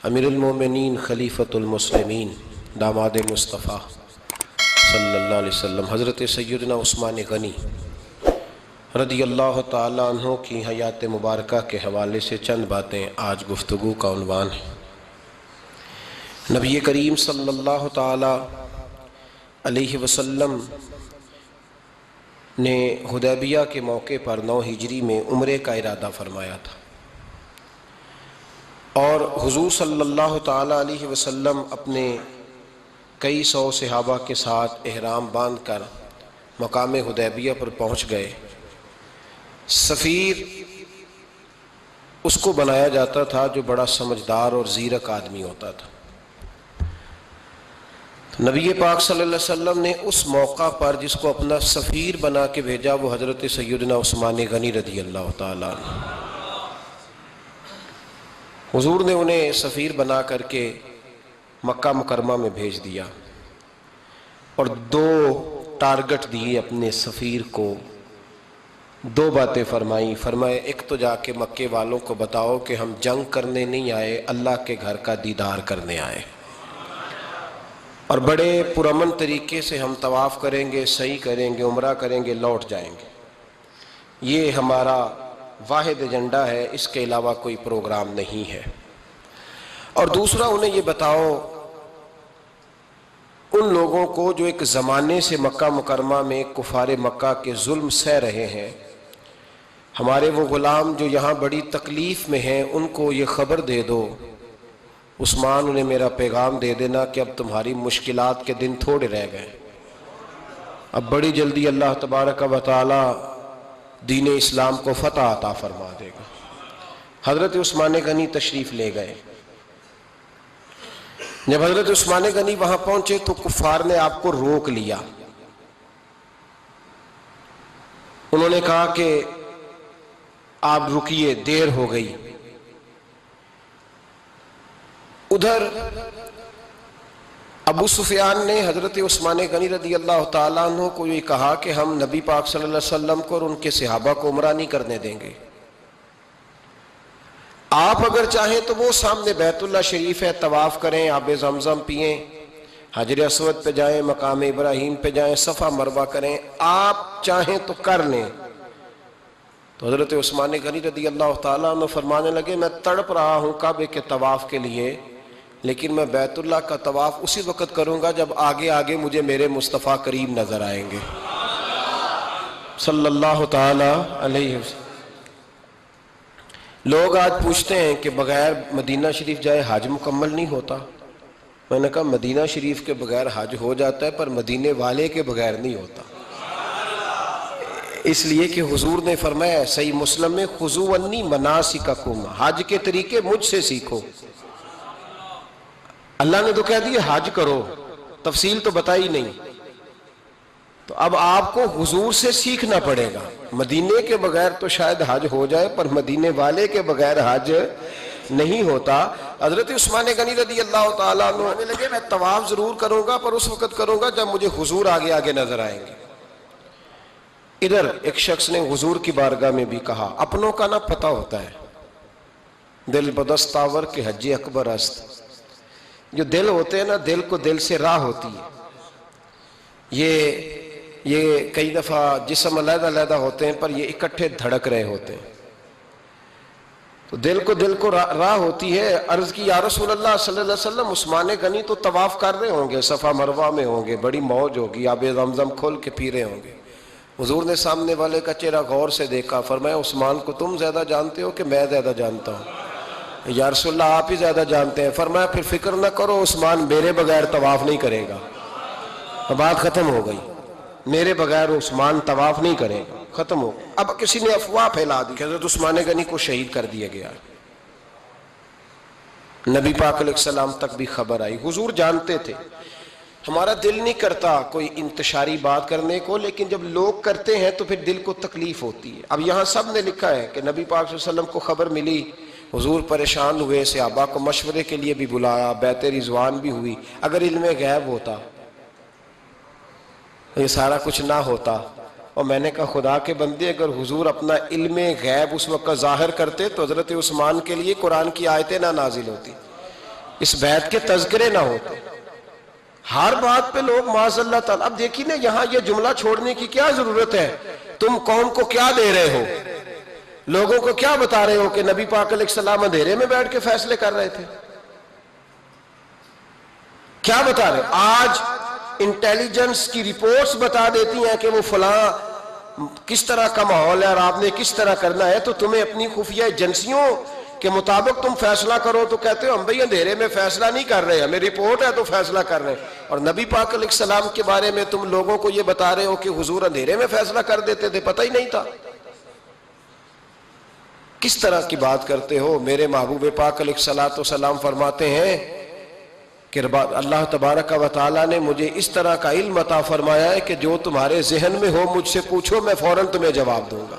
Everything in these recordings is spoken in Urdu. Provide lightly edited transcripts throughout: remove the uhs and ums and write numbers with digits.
امیر المومنین خلیفۃ المسلمین داماد مصطفیٰ صلی اللہ علیہ وسلم حضرت سیدنا عثمان غنی رضی اللہ تعالیٰ عنہ کی حیات مبارکہ کے حوالے سے چند باتیں آج گفتگو کا عنوان ہے۔ نبی کریم صلی اللہ تعالیٰ علیہ وسلم نے حدیبیہ کے موقع پر 9 ہجری میں عمرے کا ارادہ فرمایا تھا، اور حضور صلی اللہ تعالیٰ علیہ وسلم اپنے کئی سو صحابہ کے ساتھ احرام باندھ کر مقام حدیبیہ پر پہنچ گئے۔ سفیر اس کو بنایا جاتا تھا جو بڑا سمجھدار اور زیرک آدمی ہوتا تھا۔ نبی پاک صلی اللہ علیہ وسلم نے اس موقع پر جس کو اپنا سفیر بنا کے بھیجا وہ حضرت سیدنا عثمان غنی رضی اللہ تعالیٰ عنہ۔ حضور نے انہیں سفیر بنا کر کے مکہ مکرمہ میں بھیج دیا، اور 2 ٹارگٹ دیے اپنے سفیر کو، 2 باتیں فرمائے ایک تو جا کے مکے والوں کو بتاؤ کہ ہم جنگ کرنے نہیں آئے، اللہ کے گھر کا دیدار کرنے آئے، اور بڑے پرامن طریقے سے ہم طواف کریں گے، سعی کریں گے، عمرہ کریں گے، لوٹ جائیں گے۔ یہ ہمارا واحد ایجنڈا ہے، اس کے علاوہ کوئی پروگرام نہیں ہے۔ اور دوسرا انہیں یہ بتاؤ ان لوگوں کو جو ایک زمانے سے مکہ مکرمہ میں کفار مکہ کے ظلم سہ رہے ہیں، ہمارے وہ غلام جو یہاں بڑی تکلیف میں ہیں، ان کو یہ خبر دے دو، عثمان انہیں میرا پیغام دے دینا کہ اب تمہاری مشکلات کے دن تھوڑے رہ گئے، اب بڑی جلدی اللہ تبارک و تعالی دین اسلام کو فتح عطا فرما دے گا۔ حضرت عثمان غنی تشریف لے گئے۔ جب حضرت عثمان غنی وہاں پہنچے تو کفار نے آپ کو روک لیا۔ انہوں نے کہا کہ آپ رکیے، دیر ہو گئی۔ ادھر ابو سفیان نے حضرت عثمان غنی رضی اللہ تعالیٰ عنہ کو یہ کہا کہ ہم نبی پاک صلی اللہ علیہ وسلم کو اور ان کے صحابہ کو عمرہ نہیں کرنے دیں گے، آپ اگر چاہیں تو وہ سامنے بیت اللہ شریف ہے، طواف کریں، آب زمزم پئیں، حجر اسود پہ جائیں، مقام ابراہیم پہ جائیں، صفا مروہ کریں، آپ چاہیں تو کر لیں۔ تو حضرت عثمان غنی رضی اللہ تعالیٰ عنہ فرمانے لگے میں تڑپ رہا ہوں کعبے کے طواف کے لیے، لیکن میں بیت اللہ کا طواف اسی وقت کروں گا جب آگے آگے مجھے میرے مصطفیٰ کریم نظر آئیں گے صلی اللہ تعالی علیہ وسلم۔ لوگ آج پوچھتے ہیں کہ بغیر مدینہ شریف جائے حج مکمل نہیں ہوتا۔ میں نے کہا مدینہ شریف کے بغیر حج ہو جاتا ہے، پر مدینے والے کے بغیر نہیں ہوتا، اس لیے کہ حضور نے فرمایا صحیح مسلم میں خذوا عنی مناسککم، حج کے طریقے مجھ سے سیکھو۔ اللہ نے تو کہہ دیا حج کرو، تفصیل تو بتائی نہیں، تو اب آپ کو حضور سے سیکھنا پڑے گا۔ مدینے کے بغیر تو شاید حج ہو جائے، پر مدینے والے کے بغیر حج نہیں ہوتا۔ حضرت عثمان غنی رضی اللہ تعالیٰ عنہ کہنے لگے میں طواف ضرور کروں گا، پر اس وقت کروں گا جب مجھے حضور آگے آگے نظر آئیں گے۔ ادھر ایک شخص نے حضور کی بارگاہ میں بھی کہا، اپنوں کا نہ پتہ ہوتا ہے، دل بدست آور کے حج اکبر است۔ جو دل ہوتے ہیں نا، دل کو دل سے راہ ہوتی ہے۔ یہ کئی دفعہ جسم علیحدہ علیحدہ ہوتے ہیں، پر یہ اکٹھے دھڑک رہے ہوتے ہیں، تو دل کو راہ ہوتی ہے۔ عرض کی یا رسول اللہ صلی اللہ علیہ وسلم، عثمان غنی تو طواف کر رہے ہوں گے، صفا مروہ میں ہوں گے، بڑی موج ہوگی، آب زمزم کھول کے پی رہے ہوں گے۔ حضور نے سامنے والے کا چہرہ غور سے دیکھا، فرمایا عثمان کو تم زیادہ جانتے ہو کہ میں زیادہ جانتا ہوں؟ یا رسول اللہ آپ ہی زیادہ جانتے ہیں۔ فرمایا پھر فکر نہ کرو، عثمان میرے بغیر طواف نہیں کرے گا۔ بات ختم ہو گئی، میرے بغیر عثمان طواف نہیں کرے گا، ختم ہو۔ اب کسی نے افواہ پھیلا دی کہ حضرت عثمان غنی کو شہید کر دیا گیا۔ نبی پاک علیہ السلام تک بھی خبر آئی۔ حضور جانتے تھے ہمارا دل نہیں کرتا کوئی انتشاری بات کرنے کو، لیکن جب لوگ کرتے ہیں تو پھر دل کو تکلیف ہوتی ہے۔ اب یہاں سب نے لکھا ہے کہ نبی پاک صلی اللہ علیہ وسلم کو خبر ملی، حضور پریشان ہوئے، صحابہ کو مشورے کے لیے بھی بلایا، بیعت رضوان بھی ہوئی۔ اگر علم غیب ہوتا یہ سارا کچھ نہ ہوتا۔ اور میں نے کہا خدا کے بندے، اگر حضور اپنا علم غیب اس وقت ظاہر کرتے تو حضرت عثمان کے لیے قرآن کی آیتیں نہ نازل ہوتی۔ اس بیعت کے تذکرے نہ ہوتے، ہر بات پہ لوگ معاذ اللہ تعالیٰ. اب دیکھیے نا یہاں یہ جملہ چھوڑنے کی کیا ضرورت ہے؟ تم قوم کو کیا دے رہے ہو؟ لوگوں کو کیا بتا رہے ہو کہ نبی پاک علیہ السلام اندھیرے میں بیٹھ کے فیصلے کر رہے تھے؟ کیا بتا رہے؟ آج انٹیلیجنس کی رپورٹس بتا دیتی ہیں کہ وہ فلاں کس طرح کا ماحول ہے اور آپ نے کس طرح کرنا ہے، تو تمہیں اپنی خفیہ ایجنسیوں کے مطابق تم فیصلہ کرو تو کہتے ہو ہم بھئی اندھیرے میں فیصلہ نہیں کر رہے، ہمیں رپورٹ ہے تو فیصلہ کر رہے ہیں. اور نبی پاک علیہ السلام کے بارے میں تم لوگوں کو یہ بتا رہے ہو کہ حضور اندھیرے میں فیصلہ کر دیتے تھے، پتہ ہی نہیں تھا. کس طرح کی بات کرتے ہو؟ میرے محبوب پاک علیہ السلام فرماتے ہیں کہ اللہ تبارک و تعالیٰ نے مجھے اس طرح کا علم عطا فرمایا ہے کہ جو تمہارے ذہن میں ہو مجھ سے پوچھو، میں فوراً تمہیں جواب دوں گا.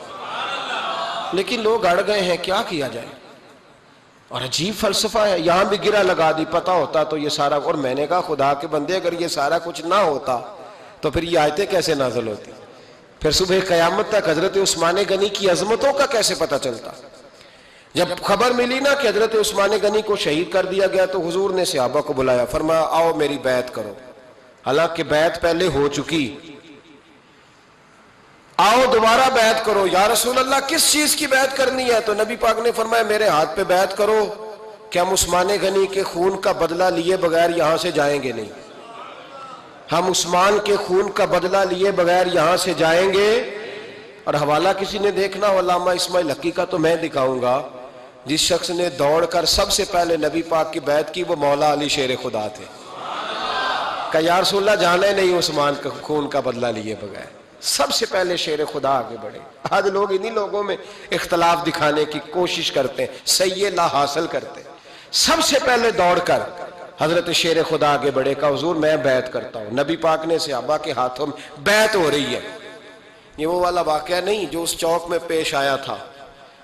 لیکن لوگ اڑ گئے ہیں، کیا کیا جائے؟ اور عجیب فلسفہ ہے، یہاں بھی گرہ لگا دی. پتہ ہوتا تو یہ سارا، اور میں نے کہا خدا کے بندے اگر یہ سارا کچھ نہ ہوتا تو پھر یہ آیتیں کیسے نازل ہوتی؟ پھر صبح قیامت تک حضرت عثمان غنی کی عظمتوں کا کیسے پتہ چلتا؟ جب خبر ملی نا کہ حضرت عثمان غنی کو شہید کر دیا گیا تو حضور نے صحابہ کو بلایا، فرمایا آؤ میری بیعت کرو. حالانکہ بیعت پہلے ہو چکی، آؤ دوبارہ بیعت کرو. یا رسول اللہ کس چیز کی بیعت کرنی ہے؟ تو نبی پاک نے فرمایا میرے ہاتھ پہ بیعت کرو کہ ہم عثمان غنی کے خون کا بدلہ لیے بغیر یہاں سے جائیں گے نہیں. ہم عثمان کے خون کا بدلہ لیے بغیر یہاں سے جائیں گے. اور حوالہ کسی نے دیکھنا علامہ اسماعیل حقی کا تو میں دکھاؤں گا، جس شخص نے دوڑ کر سب سے پہلے نبی پاک کی بیعت کی وہ مولا علی شیر خدا تھے. کہ یا رسول اللہ جانا ہی نہیں عثمان کا خون کا بدلہ لیے بغیر. سب سے پہلے شیر خدا آگے بڑھے. آج لوگ انہی لوگوں میں اختلاف دکھانے کی کوشش کرتے ہیں، صحیح لا حاصل کرتے ہیں. سب سے پہلے دوڑ کر حضرت شیر خدا آگے بڑھے کہ حضور میں بیعت کرتا ہوں. نبی پاک نے صحابہ کے ہاتھوں میں بیعت ہو رہی ہے. یہ وہ والا واقعہ نہیں جو اس چوک میں پیش آیا تھا،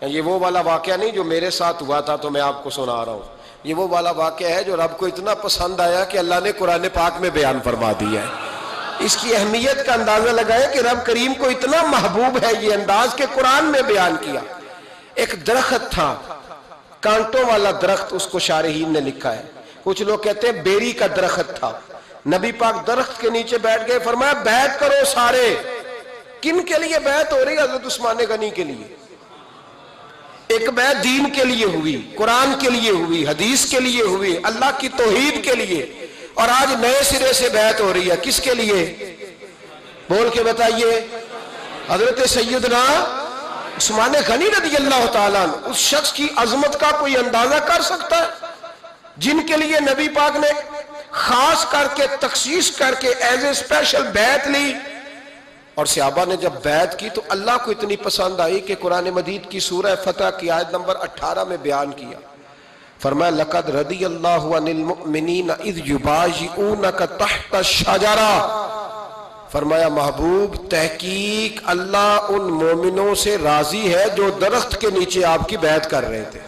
یہ وہ والا واقعہ نہیں جو میرے ساتھ ہوا تھا تو میں آپ کو سنا رہا ہوں. یہ وہ والا واقعہ ہے جو رب کو اتنا پسند آیا کہ اللہ نے قرآن پاک میں بیان فرما دیا ہے. اس کی اہمیت کا اندازہ لگائے کہ رب کریم کو اتنا محبوب ہے یہ انداز کہ قرآن میں بیان کیا. ایک درخت تھا، کانٹوں والا درخت، اس کو شارحین نے لکھا ہے. کچھ لوگ کہتے ہیں بیری کا درخت تھا. نبی پاک درخت کے نیچے بیٹھ گئے، فرمایا بیعت کرو سارے. کن کے لیے بیعت ہو رہی؟ حضرت عثمان غنی کے لیے. ایک بیعت دین کے لیے ہوئی، قرآن کے لیے ہوئی، حدیث کے لیے ہوئی، اللہ کی توحید کے لیے. اور آج نئے سرے سے بیعت ہو رہی ہے. کس کے لیے؟ بول کے بتائیے. حضرت سیدنا عثمان غنی رضی اللہ تعالیٰ عنہ. اس شخص کی عظمت کا کوئی اندازہ کر سکتا ہے؟ جن کے لیے نبی پاک نے خاص کر کے تخصیص کر کے ایز اے اسپیشل بیعت لی. اور صحابہ نے جب بیعت کی تو اللہ کو اتنی پسند آئی کہ قرآن مجید کی سورہ فتح کی آیت نمبر 18 میں بیان کیا. فرمایا لقد رضی اللہ عن المؤمنین اذ یبایعونک تحت الشجرہ. فرمایا محبوب تحقیق اللہ ان مومنوں سے راضی ہے جو درخت کے نیچے آپ کی بیعت کر رہے تھے.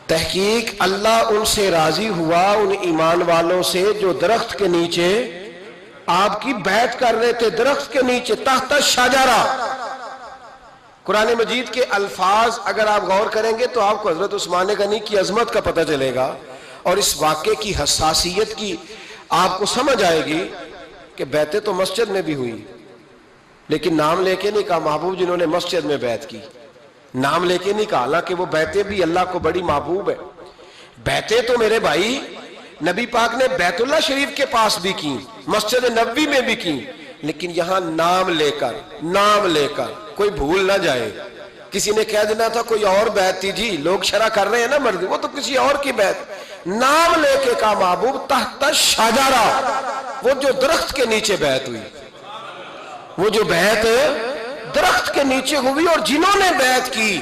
تحقیق اللہ ان سے راضی ہوا، ان ایمان والوں سے جو درخت کے نیچے آپ کی بیعت کر رہے تھے. درخت کے نیچے تحت الشجرہ. قرآن مجید کے الفاظ اگر آپ غور کریں گے تو آپ کو حضرت عثمان غنی کی عظمت کا پتہ چلے گا اور اس واقعے کی حساسیت کی آپ کو سمجھ آئے گی کہ بیعتیں تو مسجد میں بھی ہوئی لیکن نام لے کے نہیں کہا محبوب جنہوں نے مسجد میں بیعت کی. نام لے کے نہیں کہا، حالانکہ وہ بیعتیں بھی اللہ کو بڑی محبوب ہے. بیعتیں تو میرے بھائی نبی پاک نے بیت اللہ شریف کے پاس بھی کی، مسجد نبوی میں بھی کی، لیکن یہاں نام لے کر کوئی بھول نہ جائے. کسی نے کہہ دینا تھا کوئی اور بیعت تھی جی، لوگ شرع کر رہے ہیں نا مرضی، وہ تو کسی اور کی بیعت. نام لے کے کہا محبوب تحت الشجرہ. وہ جو درخت کے نیچے بیعت ہوئی، وہ جو بیعت درخت کے نیچے ہوئی اور جنہوں نے بیعت کی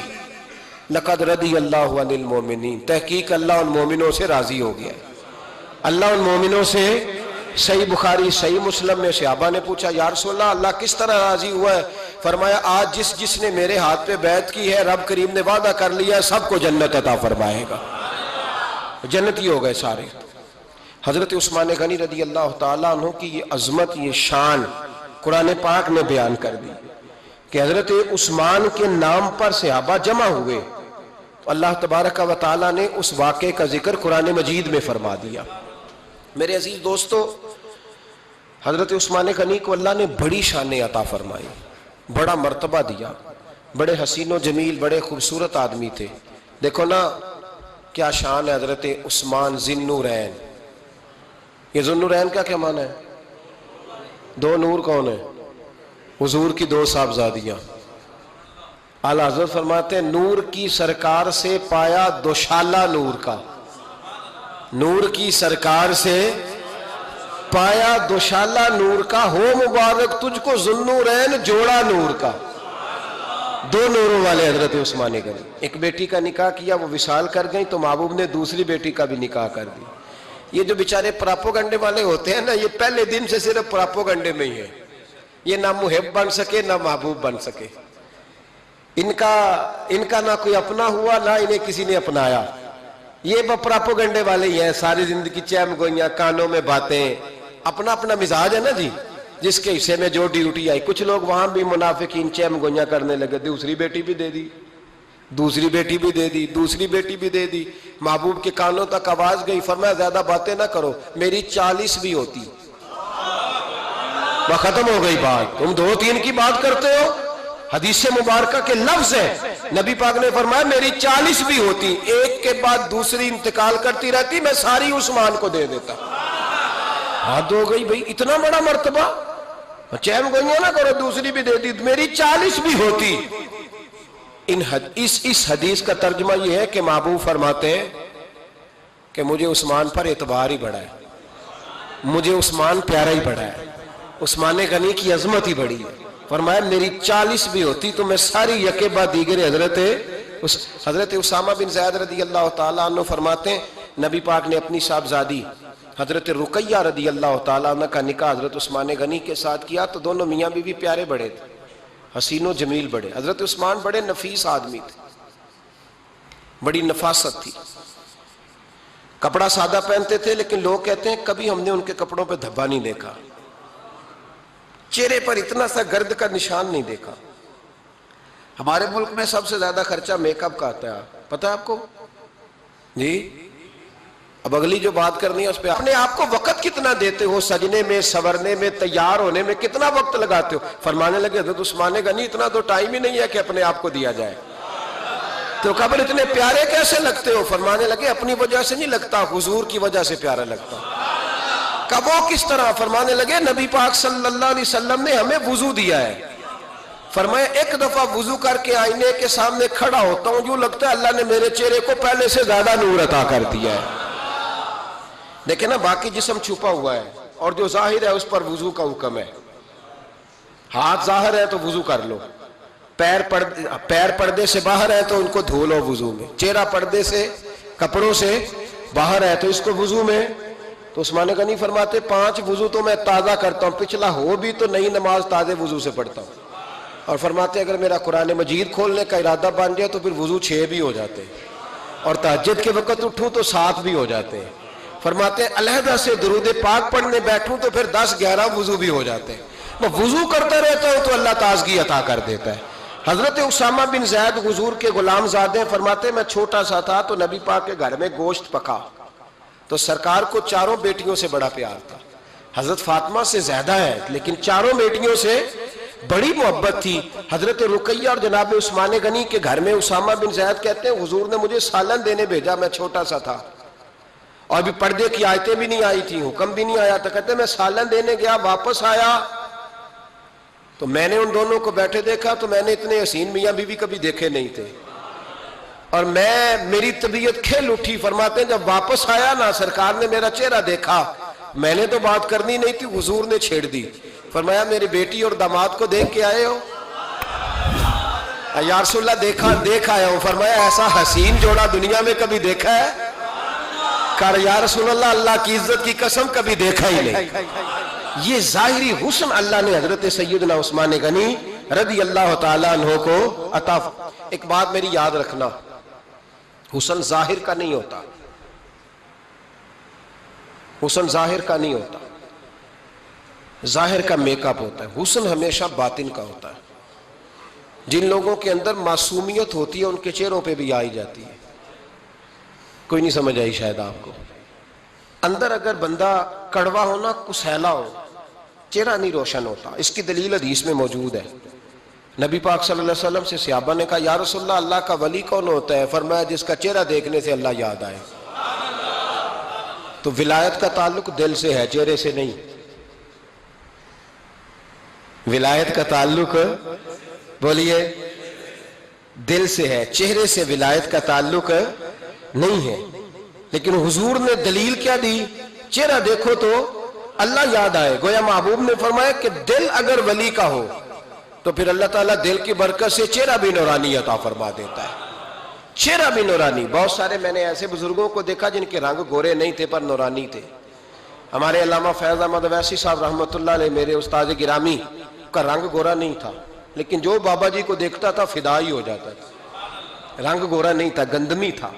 لقد رضی اللہ عن المؤمنین. تحقیق اللہ ان مومنوں سے راضی ہو گیا. اللہ ان مومنوں سے. صحیح بخاری صحیح مسلم میں صحابہ نے پوچھا یا رسول اللہ اللہ کس طرح راضی ہوا ہے؟ فرمایا آج جس نے میرے ہاتھ پہ بیعت کی ہے رب کریم نے وعدہ کر لیا سب کو جنت عطا فرمائے گا. جنتی ہو گئے سارے. حضرت عثمان غنی رضی اللہ تعالیٰ عنہ کی یہ عظمت، یہ شان قرآن پاک نے بیان کر دی کہ حضرت عثمان کے نام پر صحابہ جمع ہوئے اللہ تبارک و تعالیٰ نے اس واقعے کا ذکر قرآن مجید میں فرما دیا۔ میرے عزیز دوستو، حضرت عثمان غنی کو اللہ نے بڑی شان عطا فرمائی، بڑا مرتبہ دیا، بڑے حسین و جمیل، بڑے خوبصورت آدمی تھے۔ دیکھو نا کیا شان ہے حضرت عثمان ذی النورین۔ یہ ذی النورین کا کیا معنی ہے؟ دو نور کون ہیں؟ حضور کی دو صاحبزادیاں۔ اعلیٰ حضرت فرماتے ہیں نور کی سرکار سے پایا دوشالہ نور کا، نور کی سرکار سے پایا دوشالہ نور کا، ہو مبارک تجھ کو ذی النورین جوڑا نور کا۔ دو نوروں والے حضرت عثمان غنی۔ ایک بیٹی کا نکاح کیا، وہ وصال کر گئی تو محبوب نے دوسری بیٹی کا بھی نکاح کر دی۔ یہ جو بیچارے پراپوگنڈے والے ہوتے ہیں نا، یہ پہلے دن سے صرف پراپوگنڈے میں ہی ہے، یہ نہ محب بن سکے نہ محبوب بن سکے۔ ان کا نہ کوئی اپنا ہوا نہ انہیں کسی نے اپنایا، یہ پراپوگنڈے والے ہی ہیں، ساری زندگی چیم گوئیاں، کانوں میں باتیں، اپنا اپنا مزاج ہے نا جی، جس کے حصے میں جو ڈیوٹی آئی۔ کچھ لوگ وہاں بھی منافقین چیم گوئیاں کرنے لگے، دوسری بیٹی بھی دے دی، دوسری بیٹی بھی دے دی، دوسری بیٹی بھی دے دی۔ محبوب کے کانوں تک آواز گئی، فرمایا زیادہ باتیں نہ کرو، میری 40 بھی ہوتی۔ وہ ختم ہو گئی بات، تم 2-3 کی بات کرتے ہو، حدیث مبارکہ کے لفظ ہیں، نبی پاک نے فرمایا میری 40 بھی ہوتی، ایک کے بعد دوسری انتقال کرتی رہتی، میں ساری عثمان کو دے دیتا۔ حد ہو گئی بھئی، اتنا بڑا مرتبہ، چیم گوئیاں نہ کرو، دوسری بھی دے دی، میری 40 بھی ہوتی۔ اس حدیث کا ترجمہ یہ ہے کہ محبوب فرماتے ہیں کہ مجھے عثمان پر اعتبار ہی بڑا ہے، مجھے عثمان پیارا ہی بڑا ہے، عثمان غنی کی عظمت ہی بڑی ہے۔ فرمایا میری 40 بھی ہوتی تو میں ساری یکے بعد دیگر حضرت اسامہ بن زید رضی اللہ تعالیٰ عنہ فرماتے ہیں نبی پاک نے اپنی صاحبزادی حضرت رقیہ رضی اللہ تعالیٰ عنہ کا نکاح حضرت عثمان غنی کے ساتھ کیا تو دونوں میاں بیوی پیارے بڑے تھے، حسین و جمیل بڑے۔ حضرت عثمان بڑے نفیس آدمی تھے، بڑی نفاست تھی، کپڑا سادہ پہنتے تھے، لیکن لوگ کہتے ہیں کبھی ہم نے ان کے کپڑوں پہ دھبا نہیں دیکھا، چہرے پر اتنا سا گرد کا نشان نہیں دیکھا۔ ہمارے ملک میں سب سے زیادہ خرچہ میک اپ کا آتا ہے، پتہ ہے آپ کو جی؟ اب اگلی جو بات کرنی ہے اس پہ اپنے آپ کو وقت کتنا دیتے ہو، سجنے میں، سورنے میں، تیار ہونے میں کتنا وقت لگاتے ہو؟ فرمانے لگے حضرت عثمان غنی اتنا تو ٹائم ہی نہیں ہے کہ اپنے آپ کو دیا جائے۔ تو قبر اتنے پیارے کیسے لگتے ہو؟ فرمانے لگے اپنی وجہ سے نہیں لگتا، حضور کی وجہ سے پیارا لگتا۔ کب وہ کس طرح؟ فرمانے لگے نبی پاک صلی اللہ علیہ وسلم نے ہمیں وضو دیا ہے، فرمایا ایک دفعہ وضو کر کے آئینے کے سامنے کھڑا ہوتا ہوں جو لگتا ہے اللہ نے میرے چہرے کو پہلے سے زیادہ نور عطا کر دیا ہے۔ دیکھیں نا، باقی جسم چھپا ہوا ہے اور جو ظاہر ہے اس پر وضو کا حکم ہے۔ ہاتھ ظاہر ہے تو وضو کر لو، پیر پردے سے باہر ہے تو ان کو دھو لو وضو میں، چہرہ پردے سے کپڑوں سے باہر ہے تو اس کو وضو میں۔ تو عثمان غنی فرماتے 5 وضو تو میں تازہ کرتا ہوں، پچھلا ہو بھی تو نئی نماز تازے وضو سے پڑھتا ہوں۔ اور فرماتے اگر میرا قرآن مجید کھولنے کا ارادہ بن جائے تو پھر وضو 6 بھی ہو جاتے ہیں، اور تہجد کے وقت اٹھوں تو 7 بھی ہو جاتے ہیں۔ فرماتے علیحدہ سے درود پاک پڑھنے بیٹھوں تو پھر 10-11 وضو بھی ہو جاتے ہیں۔ میں وضو کرتا رہتا ہوں تو اللہ تازگی عطا کر دیتا ہے۔ حضرت اسامہ بن زید حضور کے غلام زادے فرماتے میں چھوٹا سا تھا تو نبی پاک کے گھر میں گوشت پکا تو سرکار کو 4 بیٹیوں سے بڑا پیار تھا، حضرت فاطمہ سے زیادہ ہے لیکن 4 بیٹیوں سے بڑی محبت تھی۔ حضرت رقیہ اور جناب عثمان غنی کے گھر میں اسامہ بن زید کہتے ہیں حضور نے مجھے سالن دینے بھیجا، میں چھوٹا سا تھا اور بھی پردے کی آیتیں بھی نہیں آئی تھی، حکم بھی نہیں آیا تھا۔ کہتے ہیں میں سالن دینے گیا، واپس آیا تو میں نے ان دونوں کو بیٹھے دیکھا تو میں نے اتنے حسین میاں بیوی کبھی دیکھے نہیں تھے، اور میری طبیعت کھل اٹھی۔ فرماتے ہیں جب واپس آیا نا، سرکار نے میرا چہرہ دیکھا، میں نے تو بات کرنی نہیں تھی، حضور نے چھیڑ دی۔ فرمایا میری بیٹی اور داماد کو دیکھ کے آئے ہو؟ یا رسول اللہ دیکھ آیا ہوں۔ فرمایا ایسا حسین جوڑا دنیا میں کبھی دیکھا ہے؟ کہا یا رسول اللہ اللہ کی عزت کی قسم کبھی دیکھا ہی نہیں۔ یہ ظاہری حسن اللہ نے حضرت سیدنا عثمان غنی رضی اللہ تعالیٰ عنہ کو عطا۔ ایک بات میری یاد رکھنا، حسن ظاہر کا نہیں ہوتا، حسن ظاہر کا نہیں ہوتا، ظاہر کا میک اپ ہوتا ہے، حسن ہمیشہ باطن کا ہوتا ہے۔ جن لوگوں کے اندر معصومیت ہوتی ہے ان کے چہروں پہ بھی آئی جاتی ہے. کوئی نہیں سمجھ آئی شاید آپ کو. اندر اگر بندہ کڑوا ہونا، کسیلا ہو، چہرہ نہیں روشن ہوتا. اس کی دلیل حدیث میں موجود ہے. نبی پاک صلی اللہ علیہ وسلم سے صحابہ نے کہا یا رسول اللہ، اللہ کا ولی کون ہوتا ہے؟ فرمایا جس کا چہرہ دیکھنے سے اللہ یاد آئے. تو ولایت کا تعلق دل سے ہے، چہرے سے نہیں. ولایت کا تعلق بولیے دل سے ہے، چہرے سے ولایت کا تعلق نہیں ہے. لیکن حضور نے دلیل کیا دی؟ چہرہ دیکھو تو اللہ یاد آئے. گویا محبوب نے فرمایا کہ دل اگر ولی کا ہو تو پھر اللہ تعالیٰ دل کی برکت سے چہرہ بھی نورانی عطا فرما دیتا ہے. چہرہ بھی نورانی. بہت سارے میں نے ایسے بزرگوں کو دیکھا جن کے رنگ گورے نہیں تھے پر نورانی تھے. ہمارے علامہ فیض احمد اویسی صاحب رحمۃ اللہ علیہ، میرے استاد گرامی، کا رنگ گورا نہیں تھا، لیکن جو بابا جی کو دیکھتا تھا فدا ہی ہو جاتا تھا. رنگ گورا نہیں تھا، گندمی تھا،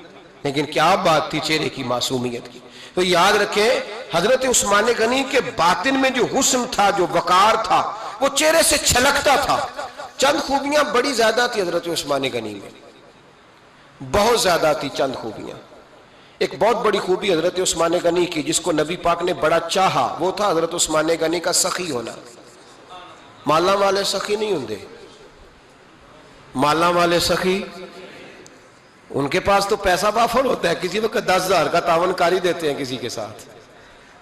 لیکن کیا بات تھی چہرے کی معصومیت کی. تو یاد رکھیں حضرت عثمان غنی کے باطن میں جو حسن تھا، جو وقار تھا، وہ چہرے سے چھلکتا تھا. چند خوبیاں بڑی زیادہ تھی حضرت عثمان غنی میں، بہت زیادہ تھی چند خوبیاں. ایک بہت بڑی خوبی حضرت عثمان غنی کی جس کو نبی پاک نے بڑا چاہا، وہ تھا حضرت عثمان غنی کا سخی ہونا. مالا والے سخی نہیں ہوندے. مالا والے سخی، ان کے پاس تو پیسہ وافر ہوتا ہے، کسی وقت 10,000 کا تعاون کاری دیتے ہیں کسی کے ساتھ.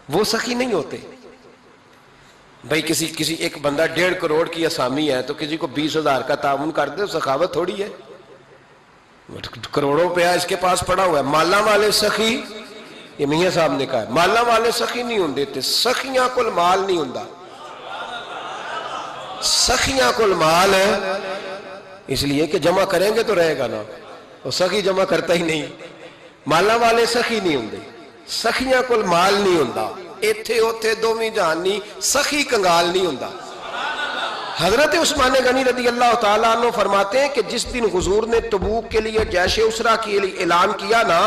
وہ سخی نہیں ہوتے. بھئی کسی ایک بندہ 1.5 کروڑ کی اسامی ہے تو کسی کو 20,000 کا تعاون کر دے، سخاوت تھوڑی ہے. کروڑوں روپیہ اس کے پاس پڑا ہوا ہے. مالا والے سخی، یہ میاں صاحب نے کہا ہے، مالا والے سخی نہیں ہوندے تے. سخیاں کل مال نہیں ہوندا. سخیاں کل مال ہے، اس لیے کہ جمع کریں گے تو رہے گا نا. وہ سخی جمع کرتا ہی نہیں. مالا والے سخی نہیں ہوندے. سخیاں کل مال نہیں ہوندا. ایتھے اوتھے دوویں جہانی سخی کنگال نہیں ہوندا. حضرت عثمان غنی رضی اللہ تعالیٰ عنہ فرماتے ہیں کہ جس دن حضور نے تبوک کے لیے جیش اسرا کے لیے اعلان کیا نا،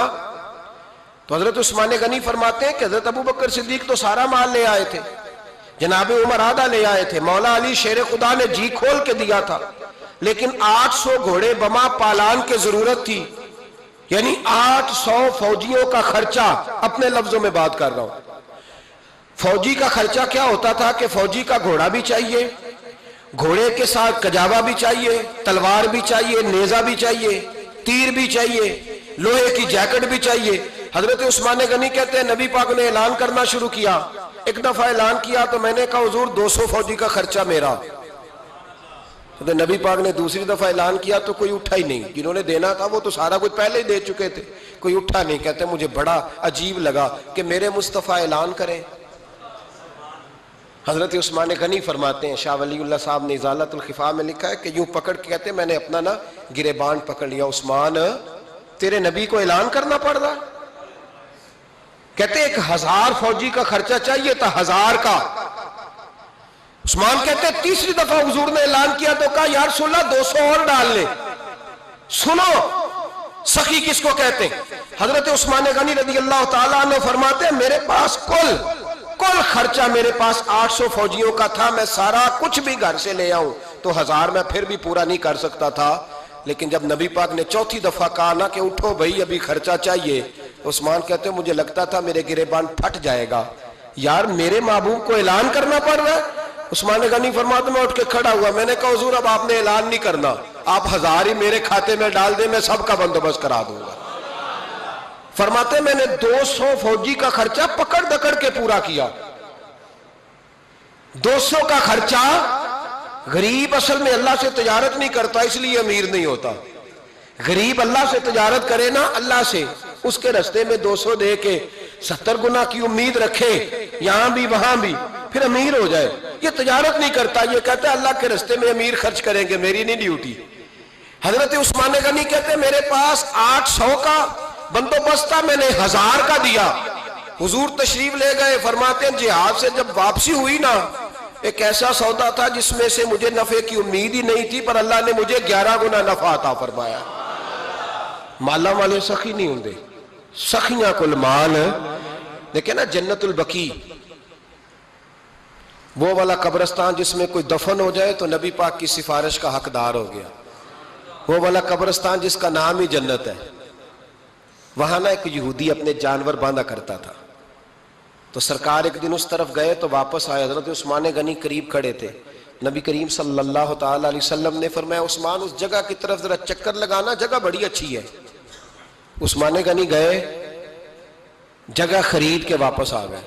تو حضرت عثمان غنی فرماتے ہیں کہ حضرت ابو بکر صدیق تو سارا مال لے آئے تھے، جناب عمر آدھا لے آئے تھے، مولا علی شیر خدا نے جی کھول کے دیا تھا، لیکن 800 گھوڑے بما پالان کی ضرورت تھی. یعنی 800 فوجیوں کا خرچہ. اپنے لفظوں میں بات کر رہا ہوں. فوجی کا خرچہ کیا ہوتا تھا کہ فوجی کا گھوڑا بھی چاہیے، گھوڑے کے ساتھ کجاوا بھی چاہیے، تلوار بھی چاہیے، نیزہ بھی چاہیے، تیر بھی چاہیے، لوہے کی جیکٹ بھی چاہیے. حضرت عثمان غنی کہتے ہیں نبی پاک نے اعلان کرنا شروع کیا. ایک دفعہ اعلان کیا تو میں نے کہا حضور 200 فوجی کا خرچہ میرا. تو نبی پاک نے دوسری دفعہ اعلان کیا تو کوئی اٹھا ہی نہیں. جنہوں نے دینا تھا وہ تو سارا کچھ پہلے ہی دے چکے تھے، کوئی اٹھا نہیں. کہتے مجھے بڑا عجیب لگا کہ میرے مصطفیٰ اعلان کریں. حضرت عثمان غنی فرماتے ہیں، شاہ ولی اللہ صاحب نے ازالت الخفا میں لکھا ہے کہ یوں پکڑ کے کہتے ہیں میں نے اپنا نا گریبان پکڑ لیا. عثمان تیرے نبی کو اعلان کرنا پڑ رہا. کہتے 1000 فوجی کا خرچہ چاہیے تھا، 1000 کا. عثمان کہتے تیسری دفعہ حضور نے اعلان کیا تو کہا یا رسول اللہ 200 اور ڈال لے. سنو سخی کس کو کہتے ہیں. حضرت عثمان غنی رضی اللہ تعالیٰ عنہ فرماتے ہیں میرے پاس کل خرچہ میرے پاس 800 فوجیوں کا تھا. میں سارا کچھ بھی گھر سے لے آؤں تو 1000 میں پھر بھی پورا نہیں کر سکتا تھا. لیکن جب نبی پاک نے چوتھی دفعہ کہا نا کہ اٹھو بھائی ابھی خرچہ چاہیے، عثمان کہتے ہیں مجھے لگتا تھا میرے گریبان پھٹ جائے گا. یار میرے محبوب کو اعلان کرنا پڑ رہا ہے. عثمان غنی فرماتے میں اٹھ کے کھڑا ہوا. میں نے کہا حضور اب آپ نے اعلان نہیں کرنا، آپ 1000 ہی میرے کھاتے میں ڈال دیں، میں سب کا بندوبست کرا دوں گا. فرماتے میں نے 200 فوجی کا خرچہ پکڑ دکڑ کے پورا کیا. 200 کا خرچہ. غریب اصل میں اللہ سے تجارت نہیں کرتا اس لیے امیر نہیں ہوتا. غریب اللہ سے تجارت کرے نا، اللہ سے، اس کے رستے میں 200 دے کے 70 گنا کی امید رکھے یہاں بھی وہاں بھی، پھر امیر ہو جائے. یہ تجارت نہیں کرتا، یہ کہتا ہے اللہ کے رستے میں امیر خرچ کریں گے، میری نہیں ڈیوٹی. حضرت عثمان غنی کہتے ہیں میرے پاس 800 کا بندوبست تھا، میں نے 1000 کا دیا. حضور تشریف لے گئے. فرماتے ہیں جہاد سے جب واپسی ہوئی نا، ایک ایسا سودا تھا جس میں سے مجھے نفع کی امید ہی نہیں تھی، پر اللہ نے مجھے 11 گنا نفع عطا فرمایا. مالا والے سخی نہیں ہوندے، سخیاں کل مال. دیکھیں نا جنت البقیع، وہ والا قبرستان جس میں کوئی دفن ہو جائے تو نبی پاک کی سفارش کا حقدار ہو گیا. وہ والا قبرستان جس کا نام ہی جنت ہے، وہاں نا ایک یہودی اپنے جانور باندھا کرتا تھا، تو سرکار ایک دن اس طرف گئے تو واپس آئے، حضرت عثمان غنی قریب کھڑے تھے، نبی کریم صلی اللہ تعالی علیہ وسلم نے فرمایا عثمان اس جگہ کی طرف ذرا چکر لگانا، جگہ بڑی اچھی ہے۔ عثمان غنی گئے، جگہ خرید کے واپس آ گئے۔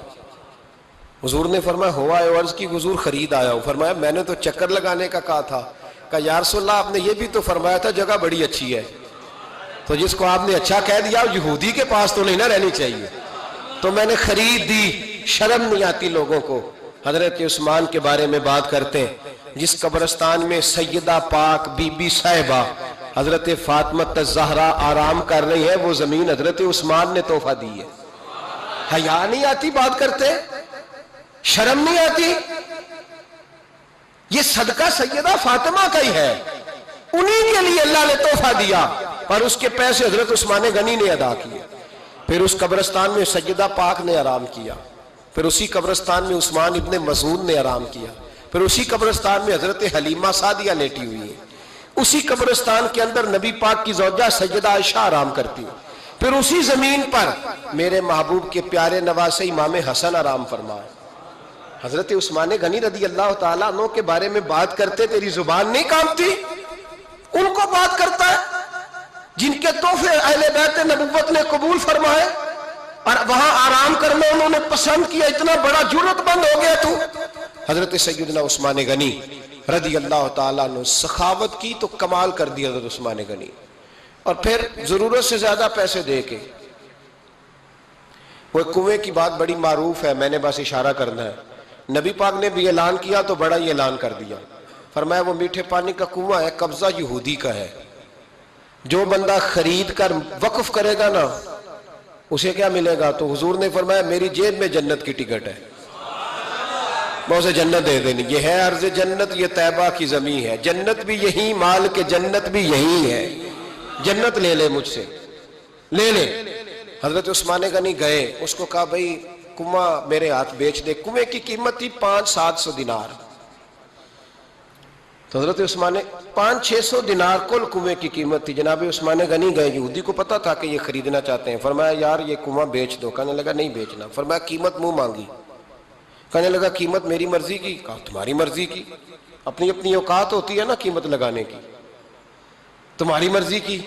حضور نے فرمایا ہوا ہے؟ عرض کی حضور خرید آیا ہوں۔ فرمایا میں نے تو چکر لگانے کا کہا تھا۔ کہا یا رسول اللہ آپ نے یہ بھی تو فرمایا تھا جگہ بڑی اچھی ہے، تو جس کو آپ نے اچھا کہہ دیا یہودی کے پاس تو نہیں نہ رہنی چاہیے، تو میں نے خرید دی۔ شرم نہیں آتی لوگوں کو۔ حضرت عثمان کے بارے میں بات کرتے ہیں، جس قبرستان میں سیدہ پاک بی بی صاحبہ حضرت فاطمہ الزہرا آرام کر رہی ہے، وہ زمین حضرت عثمان نے تحفہ دی ہے۔ حیا نہیں آتی بات کرتے؟ شرم نہیں آتی؟ یہ صدقہ سیدہ فاطمہ کا ہی ہے، انہی کے لیے اللہ نے تحفہ دیا، پر اس کے پیسے حضرت عثمان غنی نے ادا کیے۔ پھر اس قبرستان میں سیدہ پاک نے آرام کیا، پھر اسی قبرستان میں عثمان ابن مسعود نے آرام کیا، پھر اسی قبرستان میں حضرت حلیمہ سعدیہ لیٹی ہوئی ہے، اسی قبرستان کے اندر نبی پاک کی زوجہ سیدہ عائشہ آرام کرتی ہے، پھر اسی زمین پر میرے محبوب کے پیارے نواسے امام حسن آرام فرمائے۔ حضرت عثمان غنی رضی اللہ تعالیٰ عنہ کے بارے میں بات کرتے تیری زبان نہیں کانپتی؟ ان کو بات کرتا ہے جن کے تحفے اہل بیت نبوت نے قبول فرمائے اور وہاں آرام کرنا انہوں نے پسند کیا، اتنا بڑا جرت بند ہو گیا تو؟ حضرت سیدنا عثمان غنی رضی اللہ تعالیٰ عنہ سخاوت کی تو کمال کر دیا حضرت عثمان غنی، اور پھر ضرورت سے زیادہ پیسے دے کے وہ کنویں کی بات بڑی معروف ہے، میں نے بس اشارہ کرنا ہے، نبی پاک نے بھی اعلان کیا تو بڑا ہی اعلان کر دیا، فرمایا وہ میٹھے پانی کا کنواں ہے، قبضہ یہودی کا ہے، جو بندہ خرید کر وقف کرے گا نا اسے کیا ملے گا؟ تو حضور نے فرمایا میری جیب میں جنت کی ٹکٹ ہے، میں اسے جنت دے دینی، یہ ہے عرض جنت، یہ طیبہ کی زمین ہے، جنت بھی یہی، مال کے جنت بھی یہی ہے، جنت لے لے مجھ سے، لے لے۔ حضرت عثمان غنی گئے، اس کو کہا بھئی کنواں میرے ہاتھ بیچ دے، کنویں کی قیمت تھی 500-700 دینار، تو حضرت عثمان 500-600 دینار کل کنویں کی قیمت تھی۔ جناب عثمان غنی گئے، یہودی کو پتا تھا کہ یہ خریدنا چاہتے ہیں، فرمایا یار یہ کنواں بیچ دو، کہنے لگا نہیں بیچنا، فرمایا قیمت منہ مانگی، کہنے لگا قیمت میری مرضی کی، کہا تمہاری مرضی کی، اپنی اپنی اوقات ہوتی ہے نا قیمت لگانے کی، تمہاری مرضی کی،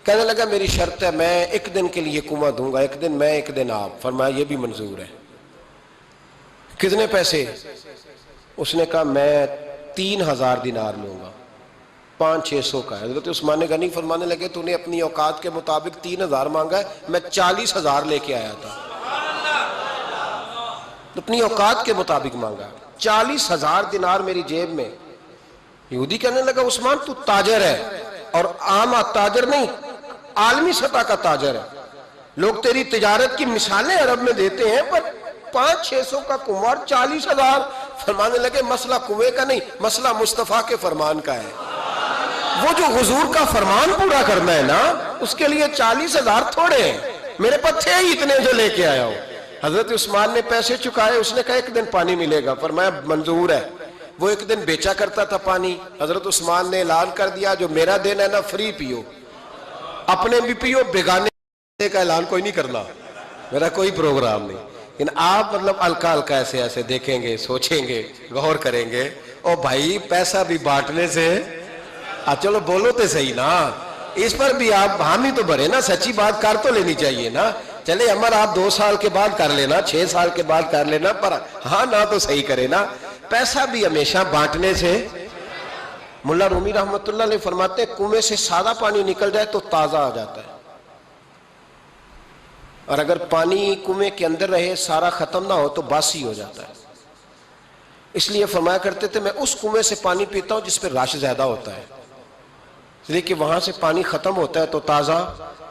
کہنے لگا میری شرط ہے میں ایک دن کے لیے کنواں دوں گا، ایک دن میں ایک دن آپ، فرمایا یہ بھی منظور ہے، کتنے پیسے؟ اس نے کہا میں 3000 دینار لوں گا، 500-600 کا ہے۔ حضرت عثمان غنی فرمانے لگے تو نے اپنی اوقات کے مطابق 3000 مانگا ہے، میں 40,000 لے کے آیا تھا، اپنی اوقات کے مطابق مانگا، 40,000 دینار میری جیب میں۔ یہودی کہنے لگا عثمان تو تاجر ہے، اور عام تاجر نہیں، عالمی سطح کا تاجر ہے، لوگ تیری تجارت کی مثالیں عرب میں دیتے ہیں، پر 500-600 کا کنواں 40,000، فرمانے لگے مسئلہ کنویں کا نہیں، مسئلہ مصطفیٰ کے فرمان کا ہے، وہ جو حضور کا فرمان پورا کرنا ہے نا اس کے لیے 40,000 تھوڑے ہیں، میرے پاس تھے ہی اتنے جو لے کے آیا ہوں۔ حضرت عثمان نے پیسے چکائے، اس نے کہا ایک دن پانی ملے گا، فرمایا منظور ہے۔ وہ ایک دن بیچا کرتا تھا پانی، حضرت عثمان نے اعلان کر دیا جو میرا دن ہے نا فری پیو، اپنے بھی پیو، بیگانے کا اعلان کوئی نہیں کرنا، میرا کوئی پروگرام نہیں، لیکن آپ مطلب ہلکا ہلکا ایسے ایسے دیکھیں گے، سوچیں گے، غور کریں گے، او بھائی پیسہ بھی بانٹنے سے، چلو بولو تو صحیح نا، اس پر بھی آپ حامی تو بھرے نا، سچی بات کر تو لینی چاہیے نا، چلے عمر آپ 2 سال کے بعد کر لینا، 6 سال کے بعد کر لینا، پر ہاں نہ تو صحیح کرے نا، پیسہ بھی ہمیشہ بانٹنے سے۔ ملا رومی رحمت اللہ علیہ فرماتے ہیں کنویں سے سادہ پانی نکل جائے تو تازہ آ جاتا ہے، اور اگر پانی کنویں کے اندر رہے سارا ختم نہ ہو تو باسی ہو جاتا ہے۔ اس لیے فرمایا کرتے تھے میں اس کنویں سے پانی پیتا ہوں جس پہ رش زیادہ ہوتا ہے، اس لیے کہ وہاں سے پانی ختم ہوتا ہے تو تازہ